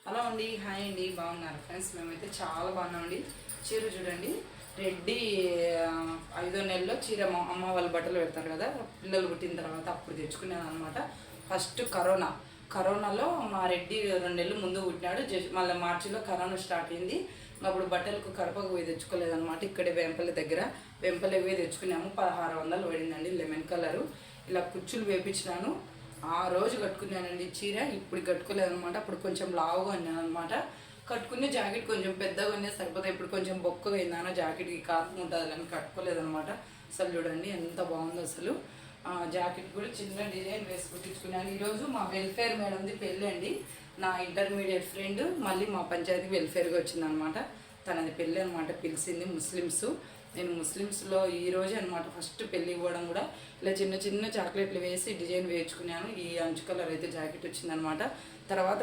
Hello అండి, hi అండి, బాగున్నారు ఫ్రెండ్స్? మేమైతే చాలా బాగున్నామండి. చీర చూడండి, రెడ్డి 5వ నెలలో చీర అమ్మ వాళ్ళు బట్టలు పెడతారు కదా, పిల్లలు పుట్టిన తర్వాత అప్పుడు తెచ్చుకున్నాను అనమాట. ఫస్ట్ కరోనాలో మా రెడ్డి 2 నెలలు ముందు పుట్టినాడు. మళ్ళీ మార్చిలో కరోనా స్టార్ట్ అయింది. అప్పుడు బట్టలకు కడపకు పోయి తెచ్చుకోలేదన్నమాట. ఇక్కడే వెంపల్లి దగ్గర పోయి తెచ్చుకున్నాము. 1600 పడిందండి. లెమన్ కలరు ఇలా కుచ్చులు వేపించినాను. ఆ రోజు కట్టుకున్నానండి చీర. ఇప్పుడు కట్టుకోలేదనమాట. అప్పుడు కొంచెం లావుగా ఉన్నాను అనమాట. కట్టుకునే జాకెట్ కొంచెం పెద్దగా ఉన్నే సరిపోతాయి. ఇప్పుడు కొంచెం బొక్కగా అయిందాన జాకెట్కి కారం ఉంటుంది అని కట్టుకోలేదనమాట. అసలు చూడండి ఎంత బాగుందో అసలు. జాకెట్ కూడా చిన్న డిజైన్ వేసి కుట్టించుకున్నాను. ఈరోజు మా వెల్ఫేర్ మేడంది పెళ్ళి అండి. నా ఇంటర్మీడియట్ ఫ్రెండ్ మళ్ళీ మా పంచాయతీ వెల్ఫేర్గా వచ్చిందనమాట. తనది పెళ్ళి అనమాట. పిలిచింది ముస్లిమ్స్. నేను ముస్లిమ్స్లో ఈరోజే అనమాట ఫస్ట్ పెళ్ళి ఇవ్వడం కూడా. ఇలా చిన్న చిన్న చాక్లెట్లు వేసి డిజైన్ వేయించుకున్నాను. ఈ అంచు కలర్ అయితే జాకెట్ వచ్చిందనమాట. తర్వాత